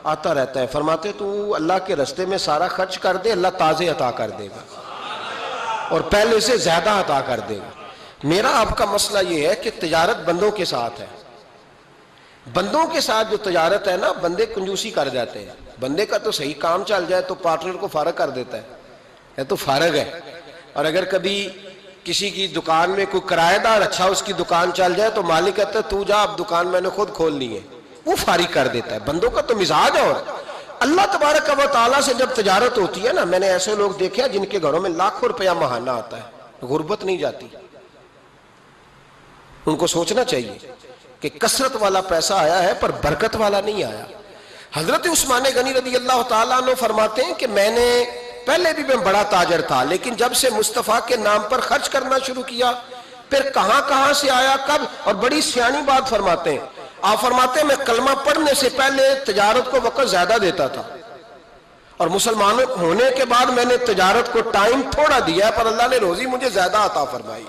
آتا رہتا ہے۔ فرماتے تو اللہ کے رستے میں سارا خرچ کر دے، اللہ تازے عطا کر دے گا اور پہلے سے زیادہ عطا کر دے گا۔ میرا آپ کا مسئلہ یہ ہے کہ تجارت بندوں کے ساتھ ہے، بندوں کے ساتھ جو تجارت ہے نا بندے کنجوسی کر جاتے ہیں، بندے کا تو صحیح کام چل جائے تو پارٹنر کو فارغ کر دیتا ہے، تو فارغ ہے، اور اگر کبھی کسی کی دکان میں کوئی کرایہ دار اچھا اس کی دکان چل جائے تو مالک کہتا ہے تو جا، اب دکان میں نے خود کھولنی ہے، وہ فارغ کر دیتا ہے. بندوں کا تو مزاج ہے. اور اللہ تبارک و تعالیٰ سے جب تجارت ہوتی ہے نا، میں نے ایسے لوگ دیکھے ہیں جن کے گھروں میں لاکھوں روپیہ ماہانہ آتا ہے، غربت نہیں جاتی. ان کو سوچنا چاہیے کہ کثرت والا پیسہ آیا ہے پر برکت والا نہیں آیا. حضرت عثمان غنی رضی اللہ تعالیٰ عنہ فرماتے ہیں کہ میں نے پہلے بھی میں بڑا تاجر تھا، لیکن جب سے مصطفیٰ کے نام پر خرچ کرنا شروع کیا، پھر کہاں کہاں سے آیا کب. اور بڑی سیانی بات فرماتے ہیں. آپ فرماتے ہیں میں کلمہ پڑھنے سے پہلے تجارت کو وقت زیادہ دیتا تھا، اور مسلمان ہونے کے بعد میں نے تجارت کو ٹائم تھوڑا دیا، پر اللہ نے روزی مجھے زیادہ عطا فرمائی.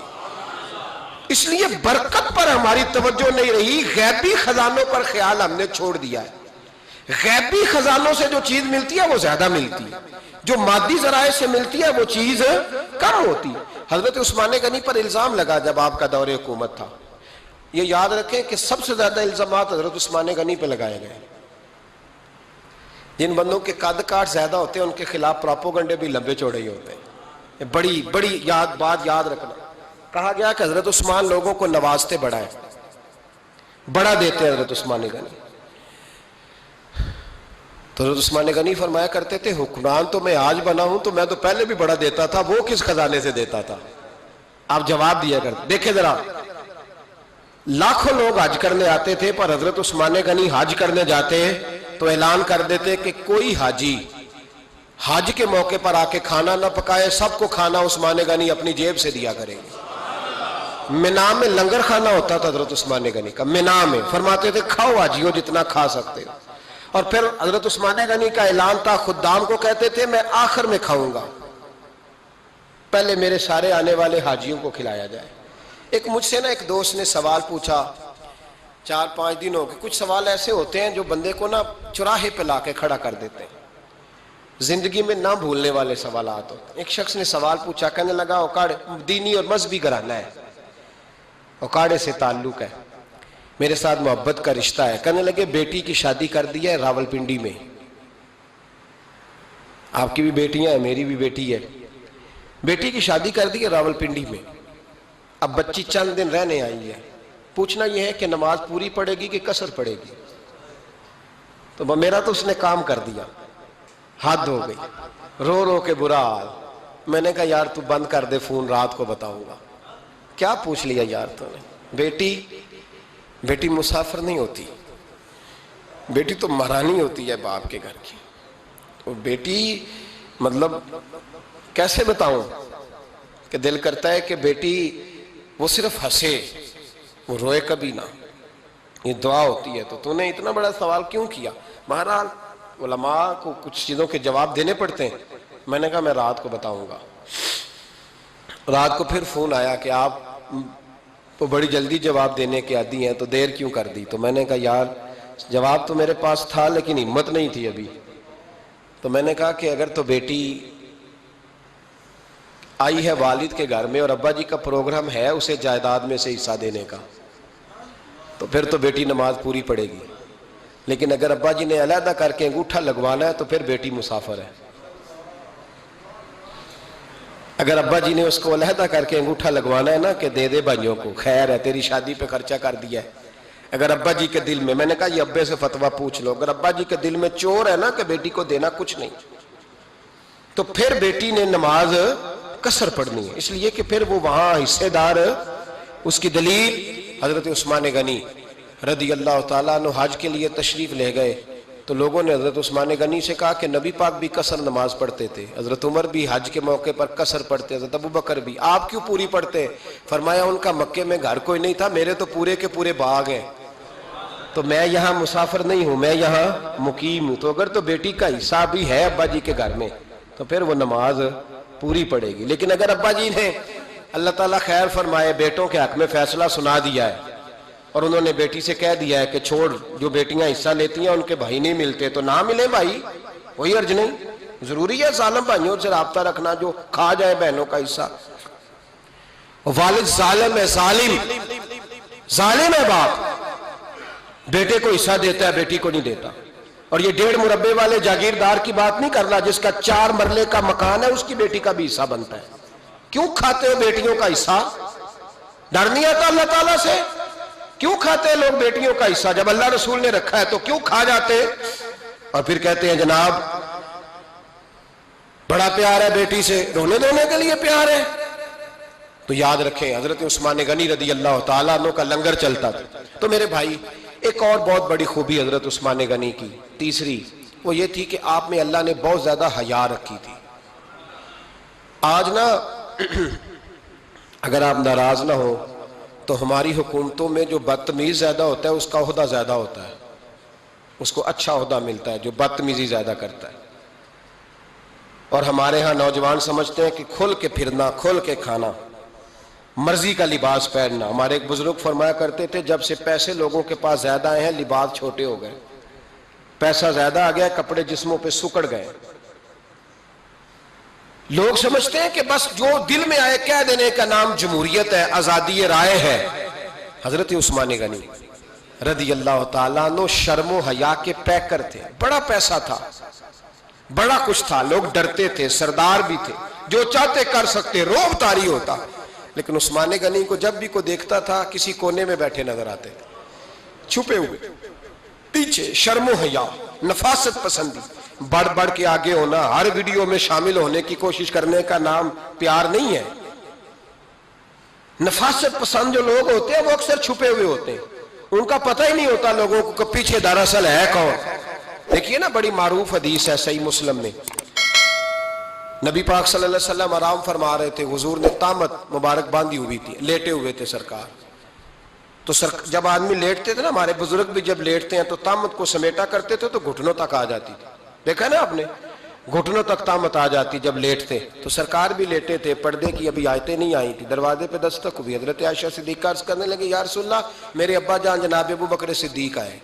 اس لیے برکت پر ہماری توجہ نہیں رہی، غیبی خزانوں پر خیال ہم نے چھوڑ دیا ہے. غیبی خزانوں سے جو چیز ملتی ہے وہ زیادہ ملتی ہے، جو مادی ذرائع سے ملتی ہے وہ چیز کم ہوتی. حضرت عثمان غنی پر الزام لگا جب آپ کا دور حکومت تھا. یہ یاد رکھیں کہ سب سے زیادہ الزامات حضرت عثمان غنی پہ لگائے گئے. جن بندوں کے قد کاٹ زیادہ ہوتے ہیں ان کے خلاف پراپوگنڈے بھی لمبے چوڑے ہی ہوتے ہیں. بڑی بڑی بات یاد رکھنا. کہا گیا کہ حضرت عثمان لوگوں کو نوازتے بڑا ہے، بڑا دیتے ہیں حضرت عثمان غنی. تو حضرت عثمان غنی فرمایا کرتے تھے حکمران تو میں آج بنا ہوں تو میں تو پہلے بھی بڑا دیتا تھا، وہ کس خزانے سے دیتا تھا؟ آپ جواب دیا کرتے. دیکھیں ذرا، لاکھوں لوگ حج کرنے آتے تھے، پر حضرت عثمان غنی حج کرنے جاتے تو اعلان کر دیتے کہ کوئی حاجی حج کے موقع پر آ کے کھانا نہ پکائے، سب کو کھانا عثمان غنی اپنی جیب سے دیا کریں گے. مینا میں لنگر کھانا ہوتا تھا حضرت عثمان غنی کا، مینا میں. فرماتے تھے کھاؤ حاجیوں جتنا کھا سکتے ہو. اور پھر حضرت عثمان غنی کا اعلان تھا، خدام کو کہتے تھے میں آخر میں کھاؤں گا، پہلے میرے سارے آنے والے حاجیوں کو کھلایا جائے. ایک مجھ سے نا ایک دوست نے سوال پوچھا 4-5 دن ہو گئے. کچھ سوال ایسے ہوتے ہیں جو بندے کو نا چوراہے پہ لا کے کھڑا کر دیتے ہیں، زندگی میں نہ بھولنے والے سوالات ہوتے ہیں. ایک شخص نے سوال پوچھا، کہنے لگا اوکاڑے دینی اور مذہبی گھرانہ ہے، اوکاڑے سے تعلق ہے، میرے ساتھ محبت کا رشتہ ہے. کہنے لگے بیٹی کی شادی کر دی ہے راولپنڈی میں. آپ کی بھی بیٹیاں ہیں، میری بھی بیٹی ہے. بیٹی کی شادی کر دی ہے راولپنڈی میں. اب بچی چند دن رہنے آئی ہے. پوچھنا یہ ہے کہ نماز پوری پڑھے گی کہ قصر پڑھے گی؟ تو میرا تو اس نے کام کر دیا، حد ہو گئی، رو رو کے برا حال. میں نے کہا یار تو بند کر دے فون، رات کو بتاؤں گا. کیا پوچھ لیا یار تو نے؟ بیٹی مسافر نہیں ہوتی، بیٹی تو مہرانی ہوتی ہے باپ کے گھر کی. تو بیٹی مطلب کیسے بتاؤں کہ دل کرتا ہے کہ بیٹی وہ صرف ہنسے، وہ روئے کبھی نہ. یہ دعا ہوتی ہے. تو نے اتنا بڑا سوال کیوں کیا؟ بہرحال علماء کو کچھ چیزوں کے جواب دینے پڑتے ہیں. میں نے کہا میں رات کو بتاؤں گا. رات کو پھر فون آیا کہ آپ تو بڑی جلدی جواب دینے کے عادی ہیں تو دیر کیوں کر دی؟ تو میں نے کہا یار جواب تو میرے پاس تھا لیکن ہمت نہیں تھی ابھی. تو میں نے کہا کہ اگر تو بیٹی آئی ہے والد کے گھر میں اور ابا جی کا پروگرام ہے اسے جائیداد میں سے حصہ دینے کا، تو پھر تو بیٹی نماز پوری پڑے گی. لیکن اگر ابا جی نے علیحدہ کر کے انگوٹھا لگوانا ہے تو پھر بیٹی مسافر ہے. اگر ابا جی نے اس کو علیحدہ کر کے انگوٹھا لگوانا ہے نا کہ دے دے بھائیوں کو، خیر ہے تیری شادی پہ خرچہ کر دیا ہے. اگر ابا جی کے دل میں نے کہا یہ ابے سے فتویٰ پوچھ لو، اگر ابا جی کے دل میں چور ہے نا کہ بیٹی کو دینا کچھ نہیں، تو پھر بیٹی نے نماز قصر پڑھنی ہے. اس لیے کہ پھر وہ وہاں حصے دار. اس کی دلیل حضرت عثمان غنی رضی اللہ تعالیٰ عنہ حج کے لیے تشریف لے گئے تو لوگوں نے حضرت عثمان غنی سے کہا کہ نبی پاک بھی قصر نماز پڑھتے تھے، حضرت عمر بھی حج کے موقع پر قصر پڑھتے، حضرت ابو بکر بھی، آپ کیوں پوری پڑھتے؟ فرمایا ان کا مکے میں گھر کوئی نہیں تھا، میرے تو پورے کے پورے باغ ہیں، تو میں یہاں مسافر نہیں ہوں، میں یہاں مقیم ہوں. تو اگر تو بیٹی کا حصہ بھی ہے ابا جی کے گھر میں تو پھر وہ نماز پوری پڑے گی. لیکن اگر ابا جی نے اللہ تعالیٰ خیر فرمائے بیٹوں کے حق میں فیصلہ سنا دیا ہے اور انہوں نے بیٹی سے کہہ دیا ہے کہ چھوڑ، جو بیٹیاں حصہ لیتی ہیں ان کے بھائی نہیں ملتے تو نہ ملے بھائی، کوئی حرج نہیں. ضروری ہے ظالم بھائیوں سے رابطہ رکھنا جو کھا جائے بہنوں کا حصہ. والد ظالم ہے، ظالم ہے باپ، بیٹے کو حصہ دیتا ہے بیٹی کو نہیں دیتا. اور یہ 1.5 مربے والے جاگیردار کی بات نہیں کر رہا، جس کا 4 مرلے کا مکان ہے اس کی بیٹی کا بھی حصہ بنتا ہے. کیوں کھاتے ہو بیٹیوں کا حصہ؟ ڈر نہیں آتا اللہ تعالیٰ سے؟ کیوں کھاتے ہیں لوگ بیٹیوں کا حصہ؟ جب اللہ رسول نے رکھا ہے تو کیوں کھا جاتے؟ اور پھر کہتے ہیں جناب بڑا پیار ہے بیٹی سے، رونے دھونے کے لیے پیار ہے۔ تو یاد رکھیں حضرت عثمان غنی رضی اللہ تعالیٰ عنہ کا لنگر چلتا تھا۔ تو میرے بھائی ایک اور بہت بڑی خوبی حضرت عثمان غنی کی تیسری وہ یہ تھی کہ آپ میں اللہ نے بہت زیادہ حیا رکھی تھی۔ آج نا اگر آپ ناراض نہ ہو تو ہماری حکومتوں میں جو بدتمیز زیادہ ہوتا ہے اس کا عہدہ زیادہ ہوتا ہے، اس کو اچھا عہدہ ملتا ہے جو بدتمیزی زیادہ کرتا ہے۔ اور ہمارے ہاں نوجوان سمجھتے ہیں کہ کھل کے پھرنا، کھل کے کھانا، مرضی کا لباس پہننا۔ ہمارے ایک بزرگ فرمایا کرتے تھے جب سے پیسے لوگوں کے پاس زیادہ آئے ہیں لباس چھوٹے ہو گئے، پیسہ زیادہ آ گیا کپڑے جسموں پہ سکڑ گئے۔ لوگ سمجھتے ہیں کہ بس جو دل میں آئے کہہ دینے کا نام جمہوریت ہے، آزادی رائے ہے۔ حضرت عثمان غنی رضی اللہ تعالیٰ عنہ شرم و حیا کے پیکر تھے، بڑا پیسہ تھا، بڑا کچھ تھا، لوگ ڈرتے تھے، سردار بھی تھے، جو چاہتے کر سکتے، روب طاری ہوتا۔ لیکن عثمان غنی کو جب بھی کوئی دیکھتا تھا کسی کونے میں بیٹھے نظر آتے تھے، چھپے ہوئے، پیچھے، شرم و حیا، نفاست پسندی، بڑھ بڑھ کے آگے ہونا، ہر ویڈیو میں شامل ہونے کی کوشش کرنے کا نام پیار نہیں ہے۔ نفاست پسند جو لوگ ہوتے ہیں وہ اکثر چھپے ہوئے ہوتے ہیں، ان کا پتہ ہی نہیں ہوتا لوگوں کو کہ پیچھے دراصل ہے کون۔ دیکھیے نا بڑی معروف حدیث ہے صحیح مسلم میں، نبی پاک صلی اللہ علیہ وسلم آرام فرما رہے تھے، حضور نے تامت مبارک باندھی ہوئی تھی، لیٹے ہوئے تھے سرکار۔ تو جب آدمی لیٹتے تھے نا، ہمارے بزرگ بھی جب لیٹتے ہیں تو تامت کو سمیٹا کرتے تھے تو گھٹنوں تک آ جاتی تھی، دیکھا نا آپ نے، گھٹنوں تک تامت آ جاتی جب لیٹتے۔ تو سرکار بھی لیٹے تھے، پردے کی ابھی آیتیں نہیں آئی تھی، دروازے پہ دستک ہوئی، حضرت عائشہ صدیقہ عرض کرنے لگے یا رسول اللہ میرے ابا جان جناب ابو بکر صدیق آئے۔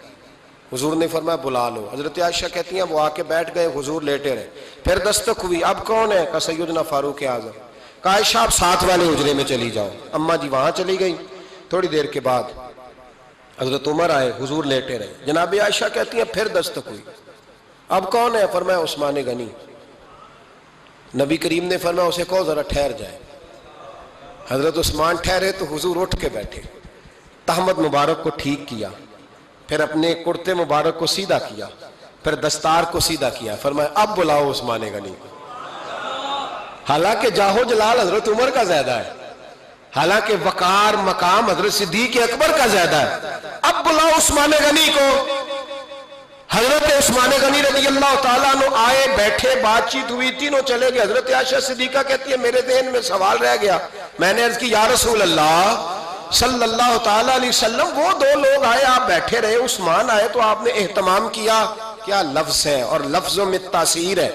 حضور نے فرمایا بلا لو۔ حضرت عائشہ کہتی ہیں وہ آ کے بیٹھ گئے، حضور لیٹے رہے، پھر دستک ہوئی، اب کون ہے؟ کہا سیدنا فاروق اعظم۔ کہا عائشہ آپ ساتھ والے حجرے میں چلی جاؤ۔ اماں جی وہاں چلی گئی۔ تھوڑی دیر کے بعد حضرت عمر آئے، حضور لیٹے رہے، جناب عائشہ کہتی ہیں پھر دستک ہوئی، اب کون ہے؟ فرمایا عثمان غنی۔ نبی کریم نے فرمایا اسے کہو ذرا ٹھہر جائے۔ حضرت عثمان ٹھہرے تو حضور اٹھ کے بیٹھے، تہمت مبارک کو ٹھیک کیا، پھر اپنے کرتے مبارک کو سیدھا کیا، پھر دستار کو سیدھا کیا، فرمایا اب بلاؤ عثمان غنی کو۔ حالانکہ جاہو جلال حضرت عمر کا زیادہ ہے، حالانکہ وقار مقام حضرت صدیق اکبر کا زیادہ ہے، اب بلاؤ عثمان غنی کو۔ حضرت عثمان غنی رضی اللہ تعالیٰ عنہ آئے، بیٹھے، بات چیت ہوئی، تینوں چلے گئے۔ حضرت عائشہ صدیقہ کہتی ہے میرے ذہن میں سوال رہ گیا، میں نے عرض کی یا رسول اللہ صلی اللہ تعالیٰ علیہ وسلم وہ دو لوگ آئے، آپ بیٹھے رہے، عثمان آئے تو آپ نے اہتمام کیا، کیا لفظ ہے اور لفظوں میں تاثیر ہے،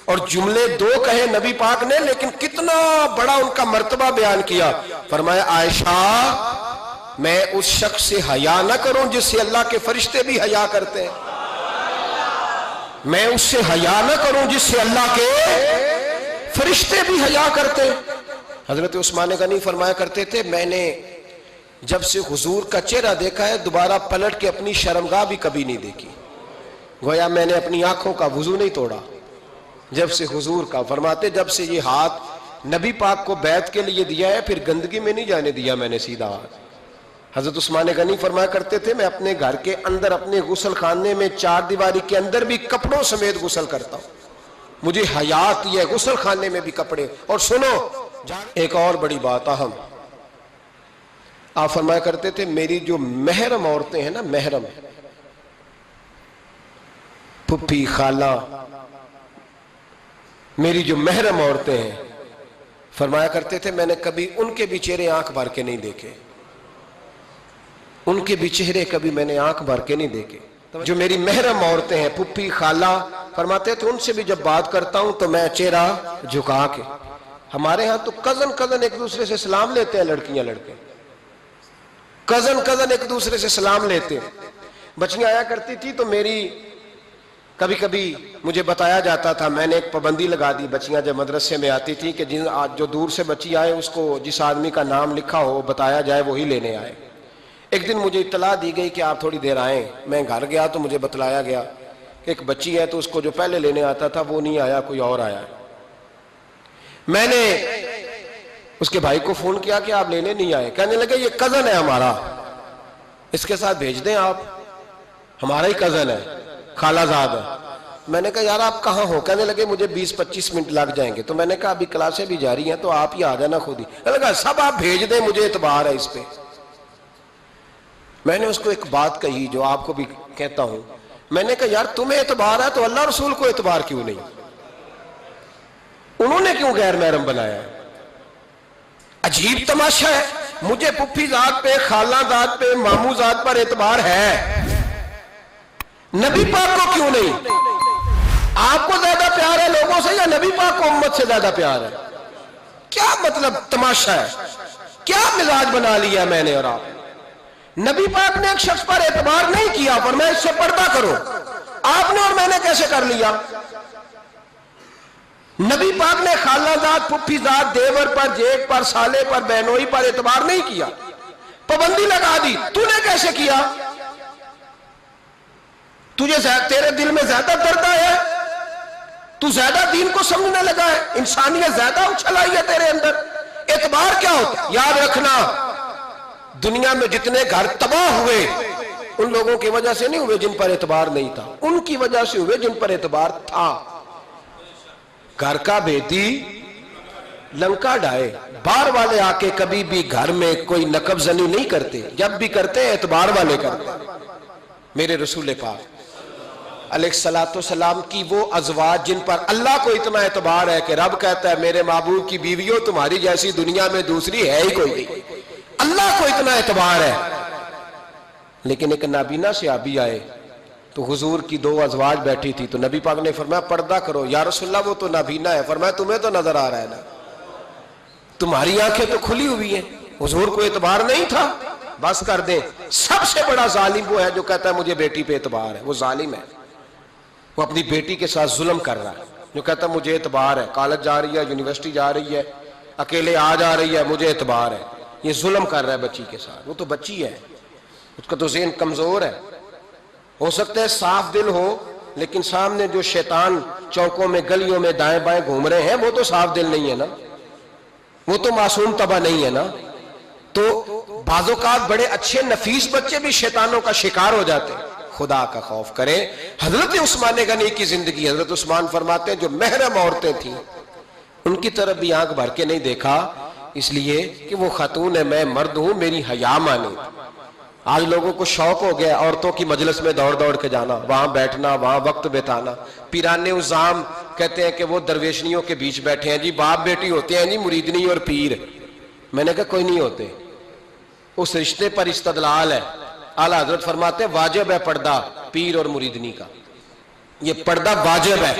اور جملے دو کہے نبی پاک نے لیکن کتنا بڑا ان کا مرتبہ بیان کیا۔ فرمایا عائشہ میں اس شخص سے حیا نہ کروں جس سے اللہ کے فرشتے بھی حیا کرتے ہیں، میں اس سے حیا نہ کروں جس سے اللہ کے فرشتے بھی حیا کرتے ہیں۔ حضرت عثمان غنی فرمایا کرتے تھے میں نے جب سے حضور کا چہرہ دیکھا ہے دوبارہ پلٹ کے اپنی شرمگاہ بھی کبھی نہیں دیکھی، گویا میں نے اپنی آنکھوں کا وضو نہیں توڑا جب سے حضور کا۔ فرماتے جب سے یہ ہاتھ نبی پاک کو بیعت کے لیے دیا ہے پھر گندگی میں نہیں جانے دیا میں نے سیدھا ہاتھ۔ حضرت عثمان غنی فرمایا کرتے تھے میں اپنے گھر کے اندر اپنے غسل خانے میں چار دیواری کے اندر بھی کپڑوں سمیت غسل کرتا ہوں، مجھے حیات یہ غسل خانے میں بھی کپڑے۔ اور سنو ایک اور بڑی بات اہم، آپ فرمایا کرتے تھے میری جو محرم عورتیں ہیں نا، محرم پھپھی خالہ، میری جو محرم عورتیں ہیں، فرمایا کرتے تھے میں نے کبھی ان کے بھی چہرے آنکھ بھر کے نہیں دیکھے، ان کے بھی چہرے کبھی میں نے آنکھ بھر کے نہیں دیکھے۔ جو میری محرم عورتیں ہیں پھپھی خالہ، فرماتے تھے ان سے بھی جب بات کرتا ہوں تو میں چہرہ جھکا کے۔ ہمارے ہاں تو کزن ایک دوسرے سے سلام لیتے ہیں، لڑکیاں لڑکے کزن ایک دوسرے سے سلام لیتے ہیں۔ بچیاں آیا کرتی تھی تو میری کبھی کبھی مجھے بتایا جاتا تھا، میں نے ایک پابندی لگا دی، بچیاں جب مدرسے میں آتی تھی کہ جو دور سے بچی آئے اس کو جس آدمی کا نام لکھا ہو بتایا جائے وہی لینے آئے۔ ایک دن مجھے اطلاع دی گئی کہ آپ تھوڑی دیر آئیں، میں گھر گیا تو مجھے بتلایا گیا کہ ایک بچی ہے تو اس کو جو پہلے لینے آتا تھا وہ نہیں آیا، کوئی اور آیا۔ میں نے اس کے بھائی کو فون کیا کہ آپ لینے نہیں آئے. کہنے لگے یہ کزن ہے ہمارا, اس کے ساتھ بھیج دیں, آپ ہمارا ہی کزن ہے, خالہ زاد ہے. میں نے کہا یار آپ کہاں ہو؟ کہنے لگے مجھے 20-25 منٹ لگ جائیں گے. تو میں نے کہا ابھی کلاسیں بھی جاری ہیں تو آپ ہی آ جانا خود ہی. میں نے کہا سب آپ بھیج دیں, مجھے اعتبار ہے اس پہ. میں نے اس کو ایک بات کہی جو آپ کو بھی کہتا ہوں. میں نے کہا یار تمہیں اعتبار ہے تو اللہ رسول کو اعتبار کیوں نہیں؟ انہوں نے کیوں غیر محرم بنایا ہے؟ عجیب تماشا ہے. مجھے پھپھی ذات پہ, خالہ ذات پہ, ماموں ذات پر اعتبار ہے, نبی پاک کو کیوں نہیں؟ آپ کو زیادہ پیار ہے لوگوں سے یا نبی پاک کو امت سے زیادہ پیار ہے؟ کیا مطلب تماشا ہے؟ کیا مزاج بنا لیا میں نے اور آپ؟ نبی پاک نے ایک شخص پر اعتبار نہیں کیا, پر میں اس سے پردہ کرو. آپ نے اور میں نے کیسے کر لیا؟ نبی پاک نے خالہ ذات, پھپھی ذات, دیور پر, جیٹ پر, سالے پر, بہنوئی پر اعتبار نہیں کیا, پابندی لگا دی. تو نے کیسے کیا؟ تجھے تیرے دل میں زیادہ درد ہے, تو زیادہ دین کو سمجھنے لگا ہے, انسانیت زیادہ اچھل آئی ہے تیرے اندر. اعتبار کیا ہوتا؟ یاد رکھنا دنیا میں جتنے گھر تباہ ہوئے ان لوگوں کی وجہ سے نہیں ہوئے جن پر اعتبار نہیں تھا, ان کی وجہ سے ہوئے جن پر اعتبار تھا. گھر کا بیٹی لنکا ڈھائے, بار والے آ کے کبھی بھی گھر میں کوئی نقب زنی نہیں کرتے, جب بھی کرتے اعتبار والے کرتے. میرے رسول پاک علیہ الصلوۃ والسلام کی وہ ازواج جن پر اللہ کو اتنا اعتبار ہے کہ رب کہتا ہے میرے محبوب کی بیویوں تمہاری جیسی دنیا میں دوسری ہے ہی کوئی نہیں. اللہ کو اتنا اعتبار ہے. لیکن ایک نابینا صحابی آئے تو حضور کی 2 ازواج بیٹھی تھی, تو نبی پاک نے فرمایا پردہ کرو. یا رسول اللہ وہ تو نابینا ہے. فرمایا تمہیں تو نظر آ رہا ہے نا, تمہاری آنکھیں تو کھلی ہوئی ہیں. حضور کو اعتبار نہیں تھا, بس کر دیں. سب سے بڑا ظالم وہ ہے جو کہتا ہے مجھے بیٹی پہ اعتبار ہے. وہ ظالم ہے, وہ اپنی بیٹی کے ساتھ ظلم کر رہا ہے. جو کہتا ہے مجھے اعتبار ہے, کالج جا رہی ہے, یونیورسٹی جا رہی ہے, اکیلے آ جا رہی ہے, مجھے اعتبار ہے. یہ ظلم کر رہا ہے بچی کے ساتھ. وہ تو بچی ہے, اس کا تو ذہن کمزور ہے. ہو سکتا ہے صاف دل ہو, لیکن سامنے جو شیطان چوکوں میں گلیوں میں دائیں بائیں گھوم رہے ہیں وہ تو صاف دل نہیں ہے نا, وہ تو معصوم طبع نہیں ہے نا. تو بعض اوقات بڑے اچھے نفیس بچے بھی شیطانوں کا شکار ہو جاتے ہیں. خدا کا خوف کریں. حضرت عثمان غنی کی زندگی, حضرت عثمان فرماتے ہیں جو محرم عورتیں تھیں ان کی طرف بھی آنکھ بھر کے نہیں دیکھا, اس لیے کہ وہ خاتون ہے, میں مرد ہوں, میری حیا مانی. آج لوگوں کو شوق ہو گیا عورتوں کی مجلس میں دوڑ دوڑ کے جانا, وہاں بیٹھنا, وہاں وقت بتانا. پیرانے عظام کہتے ہیں کہ وہ درویشنیوں کے بیچ بیٹھے ہیں جی, باپ بیٹی ہوتے ہیں جی, مریدنی اور پیر. میں نے کہا کوئی نہیں ہوتے. اس رشتے پر استدلال ہے. اعلیٰ حضرت فرماتے ہیں واجب ہے پردہ پیر اور مریدنی کا, یہ پردہ واجب ہے.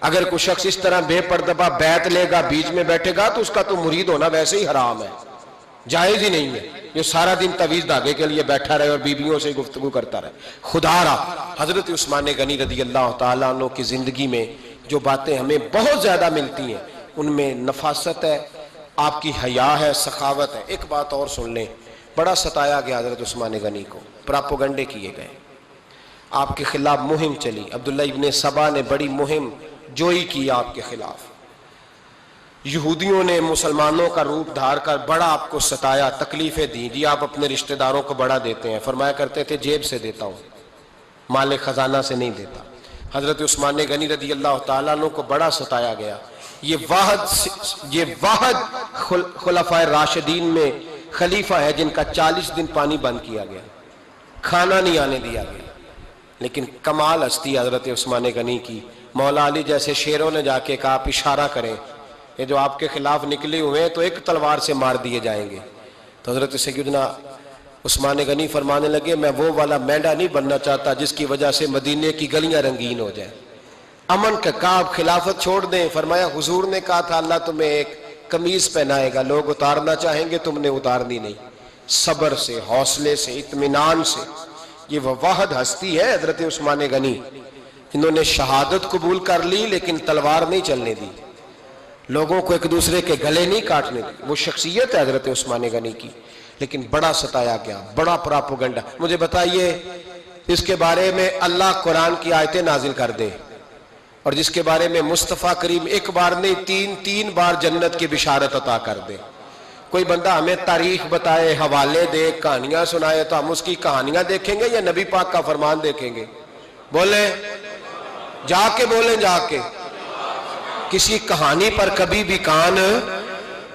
اگر کوئی شخص اس طرح بے پردہ بیعت لے گا, بیچ میں بیٹھے گا, تو اس کا تو مرید ہونا ویسے ہی حرام ہے, جائز ہی نہیں ہے. جو سارا دن تویز دھاگے کے لیے بیٹھا رہے اور بیویوں سے گفتگو کرتا رہے. خدا را حضرت عثمان غنی رضی اللہ تعالیٰ عنہ کی زندگی میں جو باتیں ہمیں بہت زیادہ ملتی ہیں ان میں نفاست ہے, آپ کی حیا ہے, سخاوت ہے. ایک بات اور سن لیں, بڑا ستایا گیا حضرت عثمان غنی کو, پراپوگنڈے کیے گئے, آپ کے خلاف مہم چلی. عبداللہ ابن سبا نے بڑی مہم جوئی کی آپ کے خلاف. یہودیوں نے مسلمانوں کا روپ دھار کر بڑا آپ کو ستایا, تکلیفیں دی. جی آپ اپنے رشتہ داروں کو بڑا دیتے ہیں, فرمایا کرتے تھے جیب سے دیتا ہوں, مال خزانہ سے نہیں دیتا. حضرت عثمان غنی رضی اللہ تعالیٰ عنہ کو بڑا ستایا گیا. یہ واحد خلفائے راشدین میں خلیفہ ہے جن کا 40 دن پانی بند کیا گیا, کھانا نہیں آنے دیا گیا. لیکن کمال ہستی حضرت عثمان غنی کی. مولا علی جیسے شیروں نے جا کے کہا آپ اشارہ کریں, یہ جو آپ کے خلاف نکلے ہوئے ہیں تو ایک تلوار سے مار دیے جائیں گے. تو حضرت سیدنا عثمان غنی فرمانے لگے میں وہ والا مینڈا نہیں بننا چاہتا جس کی وجہ سے مدینے کی گلیاں رنگین ہو جائیں. امن کا کہا آپ خلافت چھوڑ دیں. فرمایا حضور نے کہا تھا اللہ تمہیں ایک قمیض پہنائے گا, لوگ اتارنا چاہیں گے, تم نے اتارنی نہیں. صبر سے, حوصلے سے, اطمینان سے. یہ وہ واحد ہستی ہے حضرت عثمان غنی جنہوں نے شہادت قبول کر لی لیکن تلوار نہیں چلنے دی, لوگوں کو ایک دوسرے کے گلے نہیں کاٹنے دی. وہ شخصیت ہے حضرت عثمان غنی کی, لیکن بڑا ستایا گیا, بڑا پراپوگنڈا. مجھے بتائیے اس کے بارے میں اللہ قرآن کی آیتیں نازل کر دے اور جس کے بارے میں مصطفیٰ کریم ایک بار نہیں تین بار جنت کی بشارت عطا کر دے. کوئی بندہ ہمیں تاریخ بتائے، حوالے دے، کہانیاں سنائے تو ہم اس کی کہانیاں دیکھیں گے یا نبی پاک کا فرمان دیکھیں گے؟ بولیں، جا کے بولیں، جا کے۔ کسی کہانی پر کبھی بھی کان،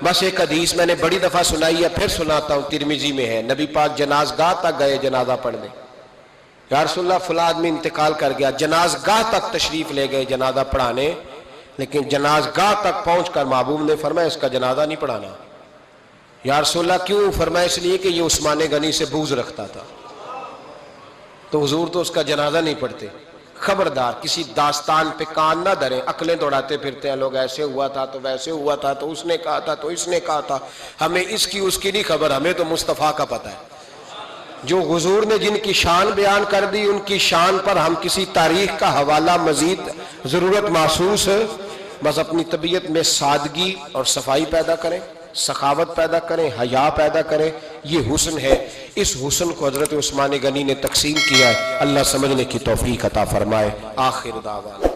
بس ایک حدیث میں نے بڑی دفعہ سنائی ہے، پھر سناتا ہوں، ترمذی میں ہے، نبی پاک جنازگاہ تک گئے جنازہ پڑھنے، یا رسول اللہ فلاں آدمی انتقال کر گیا، جنازگاہ تک تشریف لے گئے جنازہ پڑھانے، لیکن جنازگاہ تک پہنچ کر محبوب نے فرمایا اس کا جنازہ نہیں پڑھانا۔ یا رسول اللہ کیوں؟ فرمایا اس لیے کہ یہ عثمان غنی سے بغض رکھتا تھا، تو حضور تو اس کا جنازہ نہیں پڑھتے۔ خبردار کسی داستان پہ کان نہ دھریں، عقلیں دوڑاتے پھرتے ہیں لوگ، ایسے ہوا تھا تو ویسے ہوا تھا تو اس نے کہا تھا تو اس نے کہا تھا، ہمیں اس کی اس کی نہیں خبر، ہمیں تو مصطفیٰ کا پتہ ہے۔ جو حضور نے جن کی شان بیان کر دی، ان کی شان پر ہم کسی تاریخ کا حوالہ مزید ضرورت محسوس ہے، بس اپنی طبیعت میں سادگی اور صفائی پیدا کریں، سخاوت پیدا کریں، حیا پیدا کریں، یہ حسن ہے۔ اس حسن کو حضرت عثمان غنی نے تقسیم کیا ہے، اللہ سمجھنے کی توفیق عطا فرمائے۔ آخر دعوانا